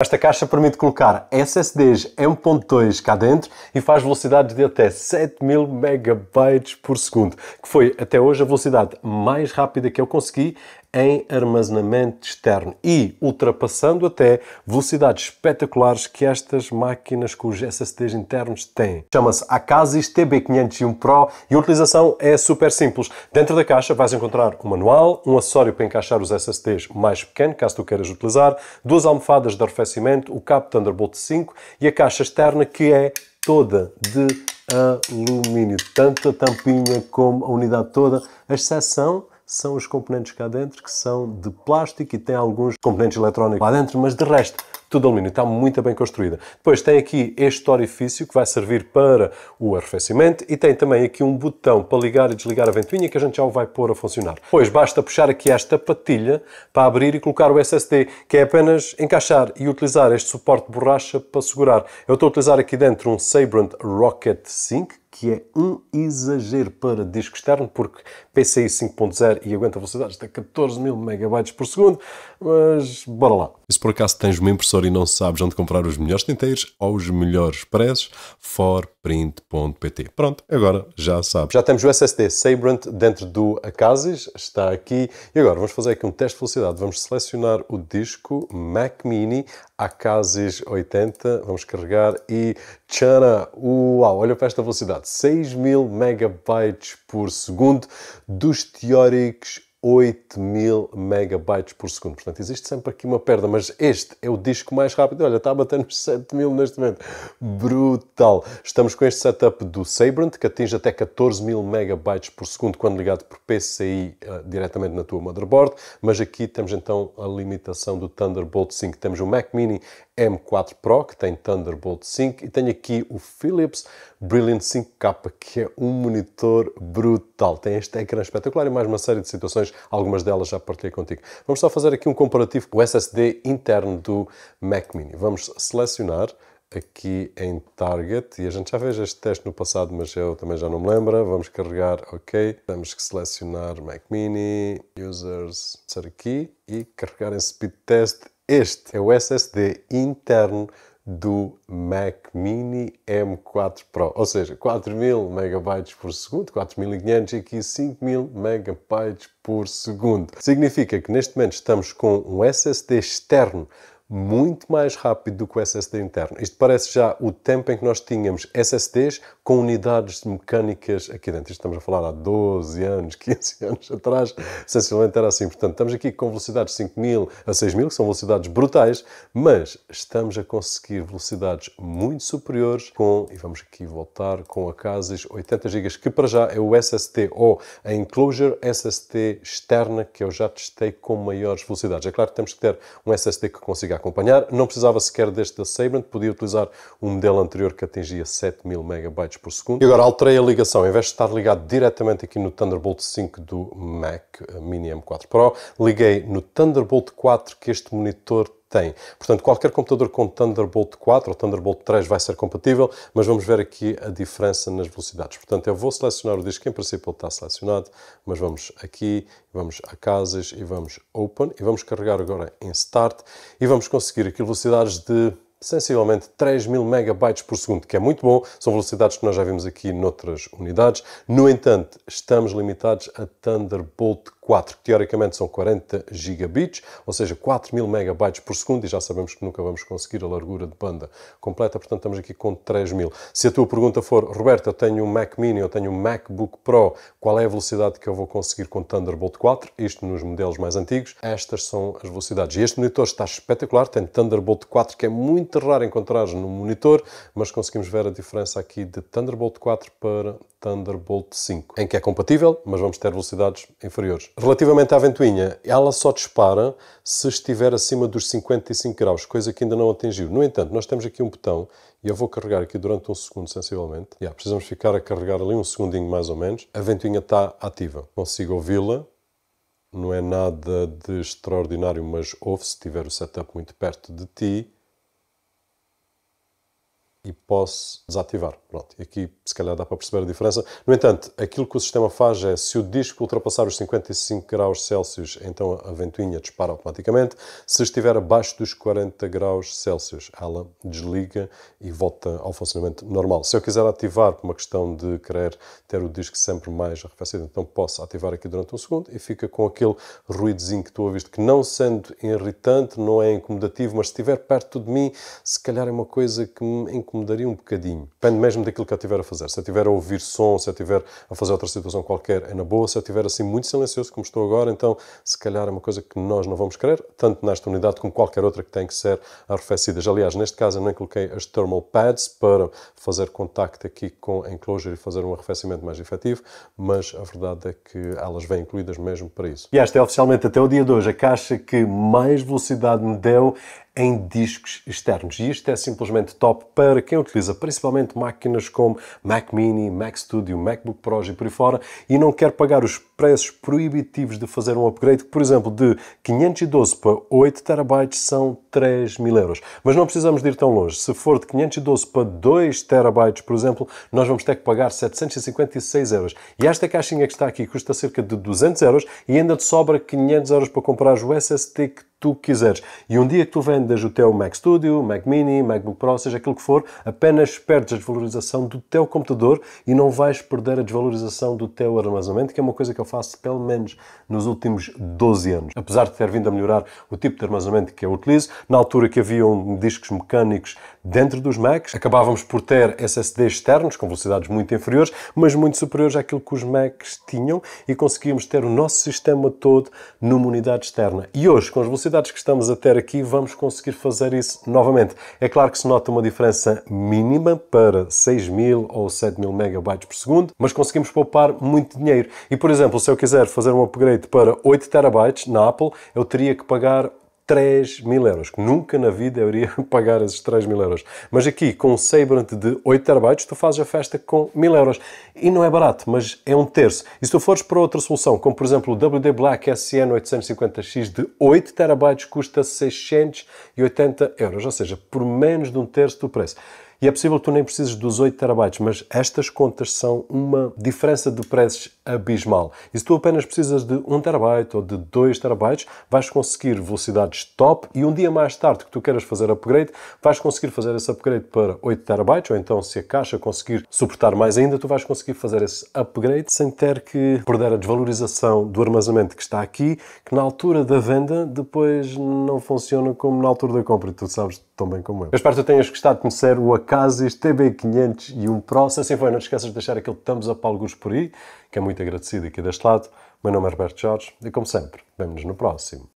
Esta caixa permite colocar SSDs M.2 cá dentro e faz velocidades de até 7000 MB por segundo, que foi até hoje a velocidade mais rápida que eu consegui em armazenamento externo e ultrapassando até velocidades espetaculares que estas máquinas com os SSDs internos têm. Chama-se Acasis TB501 Pro e a utilização é super simples. Dentro da caixa vais encontrar um manual, um acessório para encaixar os SSDs mais pequeno, caso tu queiras utilizar, duas almofadas de arrefecimento, o cabo Thunderbolt 5 e a caixa externa que é toda de alumínio, tanto a tampinha como a unidade toda, a exceção são os componentes cá dentro que são de plástico e tem alguns componentes eletrónicos lá dentro, mas de resto tudo alumínio, está muito bem construída. Depois tem aqui este orifício que vai servir para o arrefecimento e tem também aqui um botão para ligar e desligar a ventoinha que a gente já o vai pôr a funcionar. Depois basta puxar aqui esta patilha para abrir e colocar o SSD, que é apenas encaixar e utilizar este suporte de borracha para segurar. Eu estou a utilizar aqui dentro um Sabrent Rocket Sync, que é um exagero para disco externo, porque PCI 5.0 e aguenta velocidades de 14.000 MB por segundo, mas bora lá. E se por acaso tens uma impressora e não sabes onde comprar os melhores tinteiros ou os melhores preços, forprint.pt. Pronto, agora já sabes. Já temos o SSD Sabrent dentro do Acasis, está aqui. E agora vamos fazer aqui um teste de velocidade. Vamos selecionar o disco Mac Mini Acasis 80, vamos carregar e tchana! Uau, olha para esta velocidade, 6.000 MB por segundo, dos teóricos 8.000 MB por segundo. Portanto, existe sempre aqui uma perda, mas este é o disco mais rápido. Olha, está a bater nos 7.000 neste momento. Brutal! Estamos com este setup do Sabrent, que atinge até 14.000 MB por segundo quando ligado por PCI diretamente na tua motherboard, mas aqui temos então a limitação do Thunderbolt 5. Temos o Mac Mini M4 Pro, que tem Thunderbolt 5, e tenho aqui o Philips Brilliant 5K, que é um monitor brutal. Tem este ecrã espetacular e mais uma série de situações, algumas delas já partilhei contigo. Vamos só fazer aqui um comparativo com o SSD interno do Mac Mini. Vamos selecionar aqui em Target, e a gente já fez este teste no passado, mas eu também já não me lembro. Vamos carregar, ok. Temos que selecionar Mac Mini, Users, aqui, e carregar em Speed Test. Este é o SSD interno do Mac Mini M4 Pro, ou seja, 4.000 MB por segundo, 4.500 e aqui 5.000 MB por segundo. Significa que neste momento estamos com um SSD externo muito mais rápido do que o SSD interno. Isto parece já o tempo em que nós tínhamos SSDs com unidades mecânicas aqui dentro. Isto estamos a falar há 12 anos, 15 anos atrás, essencialmente era assim. Portanto, estamos aqui com velocidades de 5.000 a 6.000, que são velocidades brutais, mas estamos a conseguir velocidades muito superiores e vamos aqui voltar com a Acasis 80 GB, que para já é o SSD ou a Enclosure SSD externa que eu já testei com maiores velocidades. É claro que temos que ter um SSD que consiga acompanhar. Não precisava sequer deste da Sabrent, podia utilizar um modelo anterior que atingia 7.000 MB por segundo. E agora alterei a ligação, em vez de estar ligado diretamente aqui no Thunderbolt 5 do Mac Mini M4 Pro, liguei no Thunderbolt 4 que este monitor tem. Portanto, qualquer computador com Thunderbolt 4 ou Thunderbolt 3 vai ser compatível, mas vamos ver aqui a diferença nas velocidades. Portanto, eu vou selecionar o disco, que em princípio ele está selecionado, mas vamos aqui, vamos a Acasis e vamos Open, e vamos carregar agora em Start, e vamos conseguir aqui velocidades de sensivelmente 3.000 MB por segundo, que é muito bom, são velocidades que nós já vimos aqui noutras unidades. No entanto, estamos limitados a Thunderbolt 4, que teoricamente são 40 gigabits, ou seja, 4.000 MB por segundo, e já sabemos que nunca vamos conseguir a largura de banda completa, portanto estamos aqui com 3.000. Se a tua pergunta for, Roberto, eu tenho um Mac Mini, eu tenho um MacBook Pro, qual é a velocidade que eu vou conseguir com Thunderbolt 4? Isto nos modelos mais antigos, estas são as velocidades. E este monitor está espetacular, tem Thunderbolt 4, que é muito raro encontrar no monitor, mas conseguimos ver a diferença aqui de Thunderbolt 4 para Thunderbolt 5, em que é compatível, mas vamos ter velocidades inferiores. Relativamente à ventoinha, ela só dispara se estiver acima dos 55 graus, coisa que ainda não atingiu. No entanto, nós temos aqui um botão, e eu vou carregar aqui durante um segundo, sensivelmente. Precisamos ficar a carregar ali um segundinho mais ou menos. A ventoinha está ativa. Consigo ouvi-la. Não é nada de extraordinário, mas ouve se tiver o setup muito perto de ti. E posso desativar. Pronto, e aqui se calhar dá para perceber a diferença. No entanto, aquilo que o sistema faz é, se o disco ultrapassar os 55 graus Celsius, então a ventoinha dispara automaticamente. Se estiver abaixo dos 40 graus Celsius, ela desliga e volta ao funcionamento normal. Se eu quiser ativar por uma questão de querer ter o disco sempre mais arrefecido, então posso ativar aqui durante um segundo e fica com aquele ruidozinho que tu ouviste, que não sendo irritante, não é incomodativo, mas se estiver perto de mim, se calhar é uma coisa que me incomodaria um bocadinho. Depende mesmo daquilo que eu estiver a fazer. Se eu estiver a ouvir som, se eu estiver a fazer outra situação qualquer, é na boa. Se eu estiver assim muito silencioso, como estou agora, então se calhar é uma coisa que nós não vamos querer, tanto nesta unidade como qualquer outra que tem que ser arrefecidas. Aliás, neste caso eu nem coloquei as thermal pads para fazer contacto aqui com a enclosure e fazer um arrefecimento mais efetivo, mas a verdade é que elas vêm incluídas mesmo para isso. E esta é oficialmente até o dia de hoje a caixa que mais velocidade me deu em discos externos. E isto é simplesmente top para quem utiliza principalmente máquinas como Mac Mini, Mac Studio, MacBook Pro e por aí fora e não quer pagar os preços proibitivos de fazer um upgrade, que, por exemplo, de 512 para 8 TB são 3.000 euros. Mas não precisamos de ir tão longe. Se for de 512 para 2 TB, por exemplo, nós vamos ter que pagar 756 euros. E esta caixinha que está aqui custa cerca de 200 euros e ainda te sobra 500 euros para comprar o SSD que tu quiseres. E um dia que tu vendas o teu Mac Studio, Mac Mini, MacBook Pro, seja aquilo que for, apenas perdes a desvalorização do teu computador e não vais perder a desvalorização do teu armazenamento, que é uma coisa que eu faço pelo menos nos últimos 12 anos. Apesar de ter vindo a melhorar o tipo de armazenamento que eu utilizo, na altura que haviam discos mecânicos dentro dos Macs, acabávamos por ter SSDs externos com velocidades muito inferiores, mas muito superiores àquilo que os Macs tinham e conseguíamos ter o nosso sistema todo numa unidade externa. E hoje, com as velocidades que estamos a ter aqui, vamos conseguir fazer isso novamente. É claro que se nota uma diferença mínima para 6.000 ou 7.000 megabytes por segundo, mas conseguimos poupar muito dinheiro. E, por exemplo, se eu quiser fazer um upgrade para 8 terabytes na Apple, eu teria que pagar 3.000 euros, que nunca na vida eu iria pagar esses 3.000 euros. Mas aqui, com um Sabrent de 8 terabytes, tu fazes a festa com 1.000 euros. E não é barato, mas é um terço. E se tu fores para outra solução, como por exemplo o WD Black SN850X de 8 terabytes, custa 680 euros, ou seja, por menos de um terço do preço. E é possível que tu nem precises dos 8 terabytes, mas estas contas são uma diferença de preços abismal. E se tu apenas precisas de 1 terabyte ou de 2 terabytes, vais conseguir velocidades top e um dia mais tarde que tu queiras fazer upgrade, vais conseguir fazer esse upgrade para 8 terabytes, ou então se a caixa conseguir suportar mais ainda, tu vais conseguir fazer esse upgrade sem ter que perder a desvalorização do armazenamento que está aqui, que na altura da venda depois não funciona como na altura da compra, e tu sabes tão bem como eu. Eu espero que tu tenhas gostado de conhecer o Acasis TB501 Pro. Se assim foi, não te esqueças de deixar aquele thumbs up alguns por aí, que é muito agradecido aqui deste lado. O meu nome é Roberto Jorge e, como sempre, vemo-nos no próximo.